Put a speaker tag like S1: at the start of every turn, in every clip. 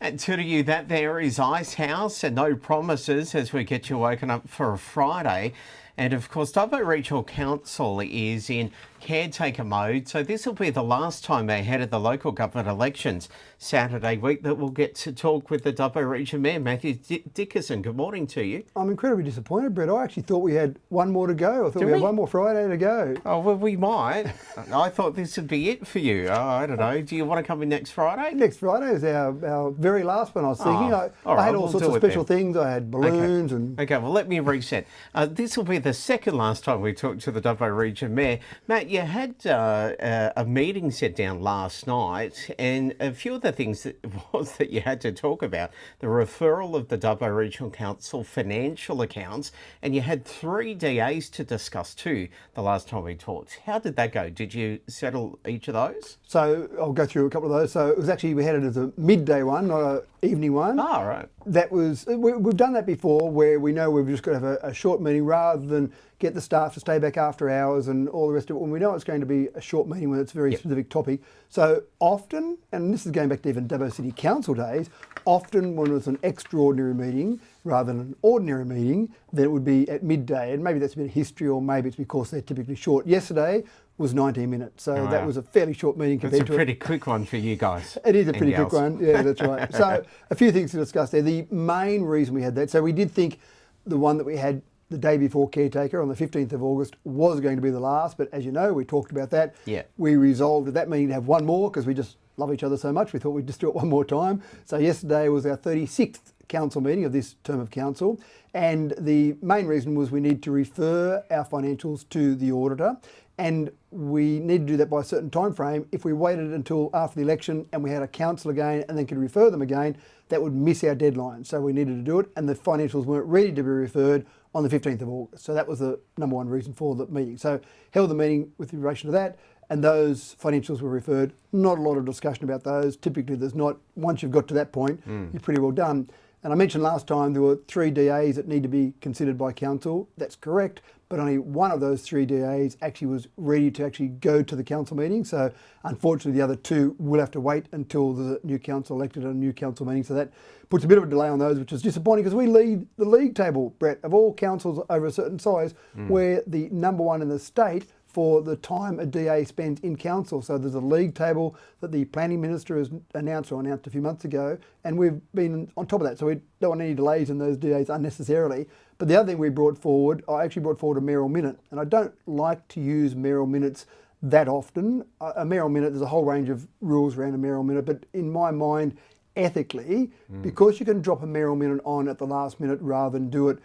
S1: And to you, that there is Ice House and no promises as we get you woken up for a Friday. And of course, Dubbo Regional Council is in caretaker mode, so this will be the last time ahead of the local government elections Saturday week that we'll get to talk with the Dubbo Region Mayor, Matthew Dickerson. Good morning to you.
S2: I'm incredibly disappointed, Bret. I actually thought we had one more to go. I thought we had one more Friday to go.
S1: Oh, well, we might. I thought this would be it for you. Oh, I don't know. Do you want to come in next Friday?
S2: Next Friday is our very last one, I was thinking. I had all sorts of special things. I had balloons and...
S1: Okay, well, let me reset. This will be the second last time we talked to the Dubbo Region Mayor. Matt, you had a meeting set down last night, and a few of the things that you had to talk about, the referral of the Dubbo Regional Council financial accounts, and you had 3 DAs to discuss too the last time we talked. How did that go? Did you settle each of those?
S2: So I'll go through a couple of those. So it was actually, we had it as a midday one, not an evening one.
S1: Oh, right.
S2: That was, we've done that before where we know we've just got to have a short meeting rather than get the staff to stay back after hours and all the rest of it when we know it's going to be a short meeting when it's a very specific topic. So often, and this is going back to even Dubbo City Council days, often when it's an extraordinary meeting rather than an ordinary meeting, then it would be at midday. And maybe that's a bit of history, or maybe it's because they're typically short. Yesterday was 19 minutes, so that was a fairly short meeting compared to...
S1: It's a pretty quick one for you guys.
S2: It is a pretty quick one, yeah, that's right. So a few things to discuss there. The main reason we had that, so we did think the one that we had the day before caretaker on the 15th of August was going to be the last, but as you know, we talked about that.
S1: Yeah.
S2: We resolved at that meeting to have one more because we just love each other so much. We thought we'd just do it one more time. So yesterday was our 36th council meeting of this term of council, and the main reason was we need to refer our financials to the auditor, and we need to do that by a certain time frame. If we waited until after the election and we had a council again and then could refer them again, that would miss our deadline. So we needed to do it, and the financials weren't ready to be referred on the 15th of August. So that was the number one reason for the meeting. So held the meeting with relation to that, and those financials were referred. Not a lot of discussion about those. Typically there's not. Once you've got to that point, you're pretty well done. And I mentioned last time there were 3 DAs that need to be considered by council. That's correct, but only one of those 3 DAs actually was ready to actually go to the council meeting. So unfortunately the other 2 will have to wait until the new council elected at a new council meeting. So that puts a bit of a delay on those, which is disappointing because we lead the league table, Bret, of all councils over a certain size. We're the number 1 in the state for the time a DA spends in council. So there's a league table that the planning minister has announced a few months ago, and we've been on top of that. So we don't want any delays in those DAs unnecessarily. But the other thing we brought forward, I actually brought forward a mayoral minute, and I don't like to use mayoral minutes that often. A mayoral minute, there's a whole range of rules around a mayoral minute, but in my mind, ethically, because you can drop a mayoral minute on at the last minute rather than do it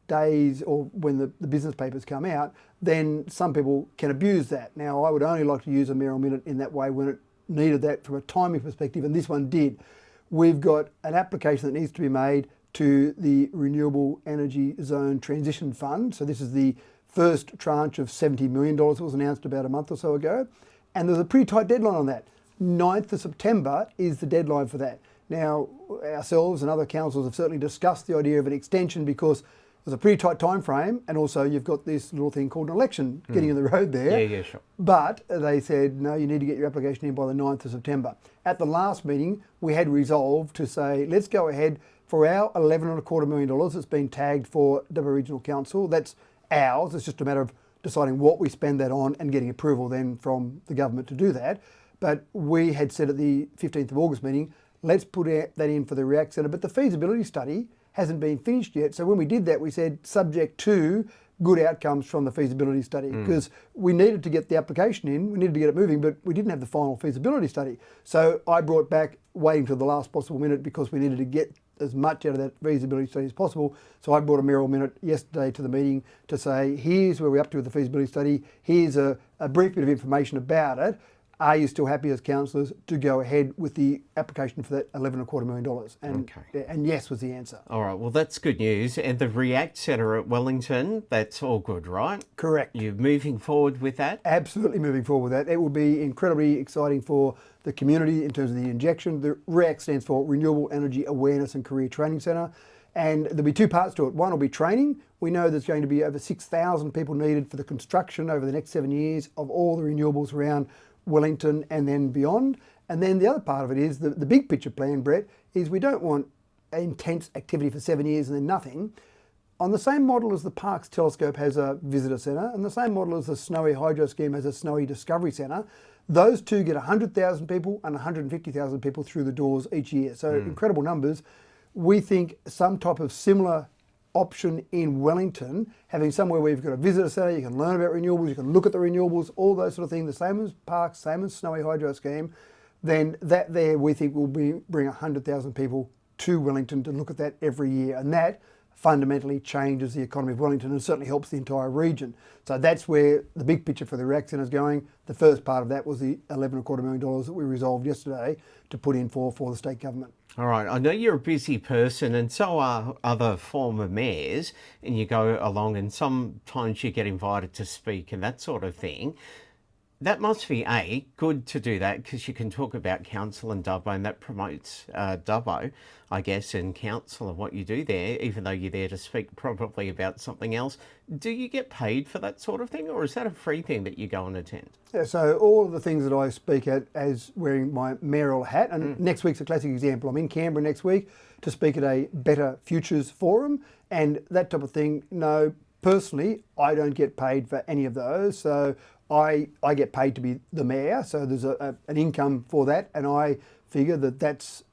S2: days or when the business papers come out, then some people can abuse that. Now, I would only like to use a mayoral minute in that way when it needed that from a timing perspective, and this one did. We've got an application that needs to be made to the Renewable Energy Zone Transition Fund. So this is the first tranche of $70 million that was announced about a month or so ago. And there's a pretty tight deadline on that. 9th of September is the deadline for that. Now, ourselves and other councils have certainly discussed the idea of an extension because there's a pretty tight time frame, and also you've got this little thing called an election getting in the road there.
S1: Yeah, sure.
S2: But they said, no, you need to get your application in by the 9th of September. At the last meeting, we had resolved to say, let's go ahead for our $11.25 million that's been tagged for Dubbo Regional Council. That's ours. It's just a matter of deciding what we spend that on and getting approval then from the government to do that. But we had said at the 15th of August meeting, let's put that in for the React Centre. But the feasibility study hasn't been finished yet. So when we did that, we said subject to good outcomes from the feasibility study, because we needed to get the application in, we needed to get it moving, but we didn't have the final feasibility study. So I brought back waiting till the last possible minute because we needed to get as much out of that feasibility study as possible. So I brought a mayoral minute yesterday to the meeting to say, here's where we're up to with the feasibility study, here's a brief bit of information about it. Are you still happy as councillors to go ahead with the application for that $11.25 million? And yes was the answer.
S1: All right, well, that's good news. And the React Centre at Wellington, that's all good, right?
S2: Correct.
S1: You're moving forward with that?
S2: Absolutely moving forward with that. It will be incredibly exciting for the community in terms of the injection. The REACT stands for Renewable Energy Awareness and Career Training Centre. And there'll be 2 parts to it. One will be training. We know there's going to be over 6,000 people needed for the construction over the next 7 years of all the renewables around Wellington and then beyond. And then the other part of it is the big picture plan, Bret, is we don't want intense activity for 7 years and then nothing. On the same model as the Parkes Telescope has a visitor centre, and the same model as the Snowy Hydro Scheme has a Snowy Discovery Centre, those two get 100,000 people and 150,000 people through the doors each year. So incredible numbers. We think some type of similar option in Wellington, having somewhere where you've got a visitor centre, you can learn about renewables, you can look at the renewables, all those sort of things, the same as Parkes, same as Snowy Hydro Scheme, then that there we think will bring 100,000 people to Wellington to look at that every year. And that fundamentally changes the economy of Wellington and certainly helps the entire region. So that's where the big picture for the REACT Centre is going. The first part of that was the $11.25 million that we resolved yesterday to put in for the state government.
S1: All right, I know you're a busy person and so are other former mayors, and you go along and sometimes you get invited to speak and that sort of thing. That must be good to do that because you can talk about council and Dubbo, and that promotes Dubbo, I guess, and council and what you do there, even though you're there to speak probably about something else. Do you get paid for that sort of thing, or is that a free thing that you go and attend?
S2: Yeah, so all of the things that I speak at as wearing my mayoral hat, and next week's a classic example. I'm in Canberra next week to speak at a Better Futures Forum, and that type of thing. No, personally, I don't get paid for any of those. So I get paid to be the mayor, so there's an income for that, and I figure that that's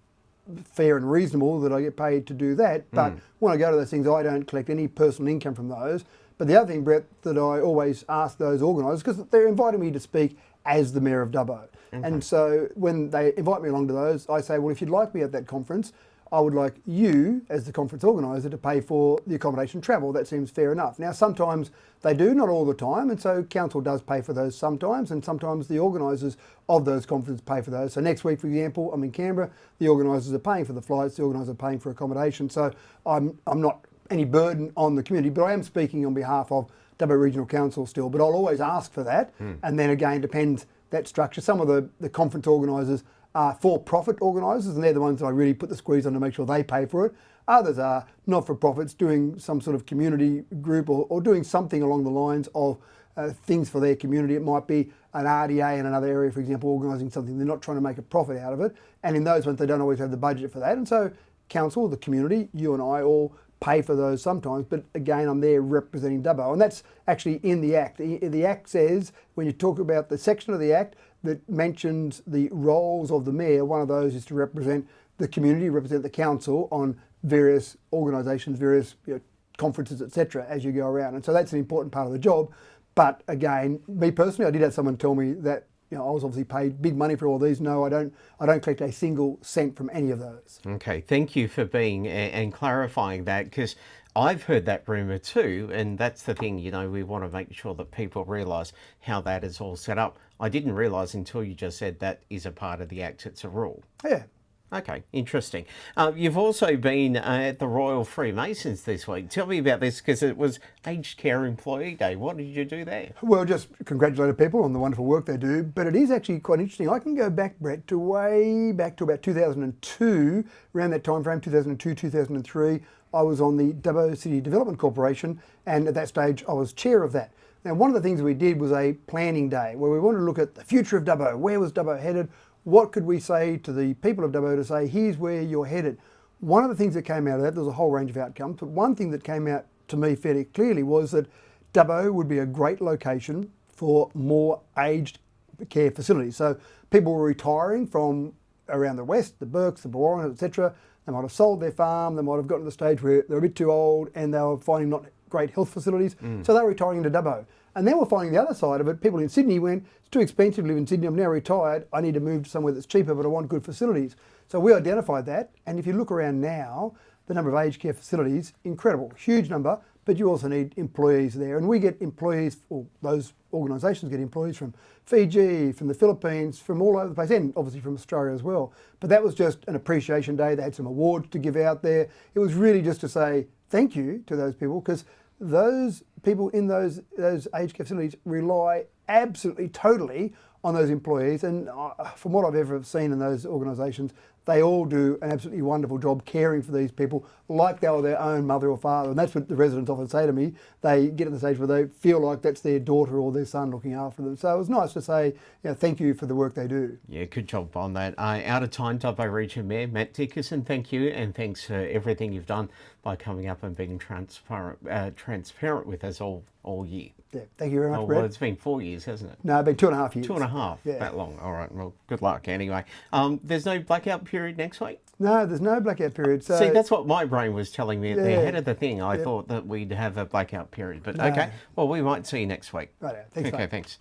S2: fair and reasonable that I get paid to do that. But when I go to those things, I don't collect any personal income from those. But the other thing, Bret, that I always ask those organisers, because they're inviting me to speak as the Mayor of Dubbo. Okay. And so when they invite me along to those, I say, well, if you'd like me at that conference, I would like you, as the conference organiser, to pay for the accommodation travel. That seems fair enough. Now, sometimes they do, not all the time, and so council does pay for those sometimes, and sometimes the organisers of those conferences pay for those. So next week, for example, I'm in Canberra, the organisers are paying for the flights, the organisers are paying for accommodation, so I'm not any burden on the community, but I am speaking on behalf of Dubbo Regional Council still, but I'll always ask for that, and then again, depends that structure. Some of the conference organisers are for-profit organisers, and they're the ones that I really put the squeeze on to make sure they pay for it. Others are not-for-profits doing some sort of community group or doing something along the lines of things for their community. It might be an RDA in another area, for example, organising something. They're not trying to make a profit out of it. And in those ones, they don't always have the budget for that. And so council, the community, you and I all pay for those sometimes, but again, I'm there representing Dubbo. And that's actually in the Act. The Act says, when you talk about the section of the Act that mentions the roles of the mayor, one of those is to represent the community, represent the council on various organisations, various conferences, etc., as you go around. And so that's an important part of the job. But again, me personally, I did have someone tell me that I was obviously paid big money for all these. No, I don't collect a single cent from any of those.
S1: Okay, thank you for being and clarifying that, because I've heard that rumour too, and that's the thing, we want to make sure that people realise how that is all set up. I didn't realise until you just said that is a part of the Act, it's a rule.
S2: Yeah.
S1: Okay, interesting. You've also been at the Royal Freemasons this week. Tell me about this, because it was Aged Care Employee Day. What did you do there?
S2: Well, just congratulate people on the wonderful work they do, but it is actually quite interesting. I can go back, Bret, to way back to about 2002, around that time frame, 2002, 2003. I was on the Dubbo City Development Corporation, and at that stage I was chair of that. Now, one of the things we did was a planning day where we wanted to look at the future of Dubbo. Where was Dubbo headed? What could we say to the people of Dubbo to say, here's where you're headed? One of the things that came out of that, there was a whole range of outcomes, but one thing that came out to me fairly clearly was that Dubbo would be a great location for more aged care facilities. So people were retiring from around the west, the Burkes, the Bawarans, etc. They might have sold their farm, they might have gotten to the stage where they're a bit too old and they were finding not great health facilities, so they were retiring into Dubbo. And then we're finding the other side of it. People in Sydney went, it's too expensive to live in Sydney, I'm now retired, I need to move to somewhere that's cheaper, but I want good facilities. So we identified that, and if you look around now, the number of aged care facilities, incredible, huge number, but you also need employees there. And we get employees, or those organisations get employees from Fiji, from the Philippines, from all over the place, and obviously from Australia as well. But that was just an appreciation day. They had some awards to give out there. It was really just to say thank you to those people, because those people in those aged care facilities rely absolutely, totally on those employees. And from what I've ever seen in those organisations, they all do an absolutely wonderful job caring for these people like they were their own mother or father. And that's what the residents often say to me. They get to the stage where they feel like that's their daughter or their son looking after them. So it was nice to say, thank you for the work they do.
S1: Yeah, good job on that. Out of time, Dubbo Region Mayor Matt Dickerson, thank you, and thanks for everything you've done by coming up and being transparent with us all year.
S2: Yeah, thank you very much,
S1: Oh,
S2: Bret.
S1: well, it's been 4 years, hasn't it?
S2: No, it's been 2.5 years.
S1: 2.5,
S2: Yeah.
S1: that long. All right, well, good luck anyway. There's no blackout period next week?
S2: No, there's no blackout period. So
S1: See, that's what my brain was telling me at the
S2: Yeah.
S1: head of the thing. I thought that we'd have a blackout period, but okay. Well, we might see you next week.
S2: Right, thanks,
S1: Okay,
S2: mate.
S1: thanks.